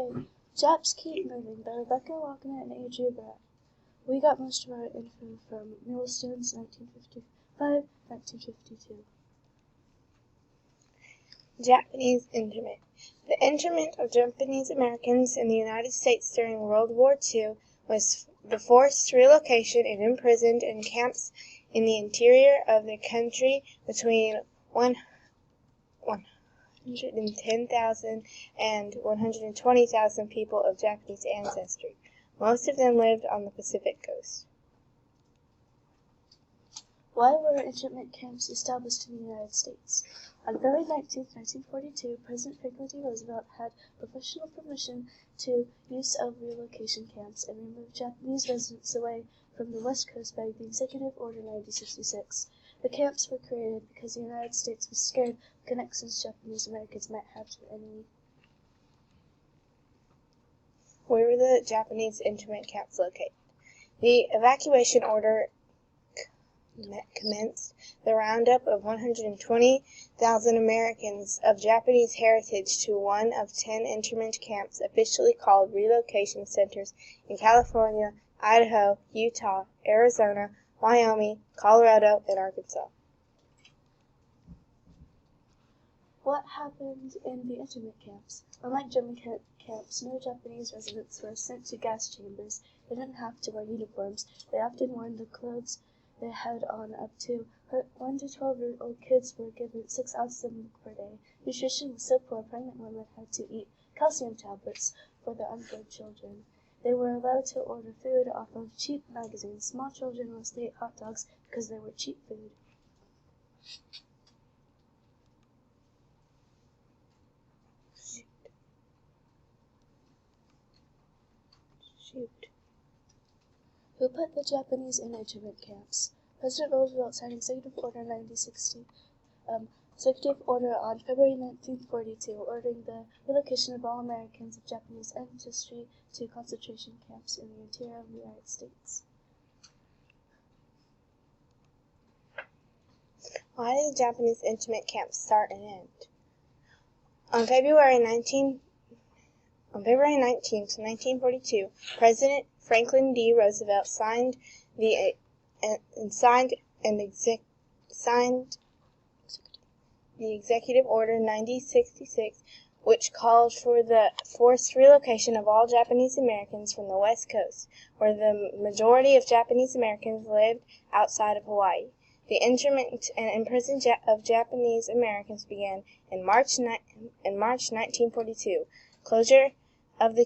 Okay, Japs Keep Moving by Rebecca Wagner and Adri. We got most of our info from Millstone's 1955-1952. Japanese internment. The internment of Japanese Americans in the United States during World War II was the forced relocation and imprisoned in camps in the interior of the country between 110,000 and 120,000 people of Japanese ancestry. Most of them lived on the Pacific coast. Why were internment camps established in the United States? On February 19, 1942, President Franklin D. Roosevelt had professional permission to use of relocation camps and remove Japanese residents away from the West Coast by the Executive Order 1966. The camps were created because the United States was scared of connections Japanese Americans might have to the enemy. Where were the Japanese internment camps located? The evacuation order commenced the roundup of 120,000 Americans of Japanese heritage to one of 10 internment camps officially called relocation centers in California, Idaho, Utah, Arizona, Wyoming, Colorado, and Arkansas. What happened in the internment camps? Unlike German camps, no Japanese residents were sent to gas chambers. They didn't have to wear uniforms. They often wore the clothes they had on. Up to 1 to 12-year-old kids were given 6 ounces of milk per day. Nutrition was so poor, pregnant women had to eat calcium tablets for their unborn children. They were allowed to order food off of cheap magazines. Small children mostly ate hot dogs because they were cheap food. Who put the Japanese in internment camps? President Roosevelt signed Executive Order 1960, Executive Order on February 1942, ordering the relocation of all Americans of Japanese ancestry to concentration camps in the interior of the United States. Why did the Japanese internment camps start and end? On February 19, 1942, President Franklin D. Roosevelt signed the Executive Order 1966, which called for the forced relocation of all Japanese Americans from the West Coast, where the majority of Japanese Americans lived outside of Hawaii. The internment and imprisonment of Japanese Americans began in March 1942. Closure of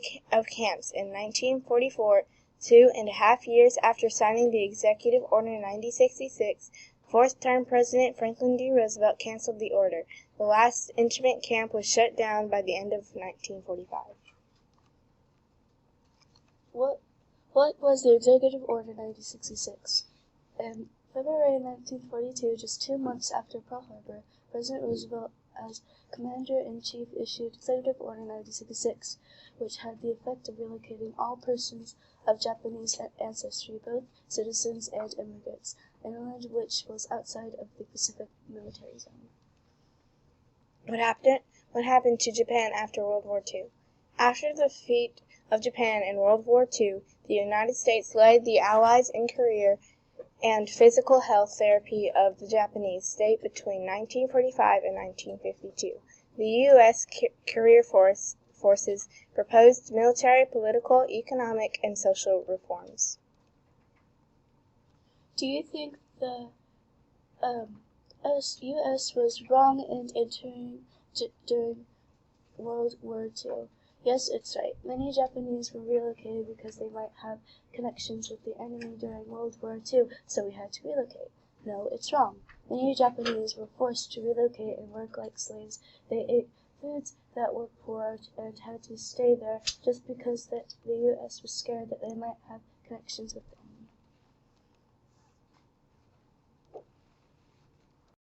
camps in 1944, 2.5 years after signing the Executive Order 1966, fourth-term President Franklin D. Roosevelt canceled the order. The last internment camp was shut down by the end of 1945. What was the Executive Order 1966? In February 1942, just 2 months after Pearl Harbor, President Roosevelt, as Commander-in-Chief, issued Executive Order 1966, which had the effect of relocating all persons of Japanese ancestry, both citizens and immigrants, inland which was outside of the Pacific military zone. What happened to Japan after World War II? After the defeat of Japan in World War II, the United States led the Allies in career and physical health therapy of the Japanese state between 1945 and 1952. The U.S. career forces proposed military, political, economic, and social reforms. Do you think the U.S. was wrong in entering during World War II? Yes, it's right. Many Japanese were relocated because they might have connections with the enemy during World War II, so we had to relocate. No, it's wrong. Many Japanese were forced to relocate and work like slaves. They ate foods that were poor and had to stay there just because the U.S. was scared that they might have connections with the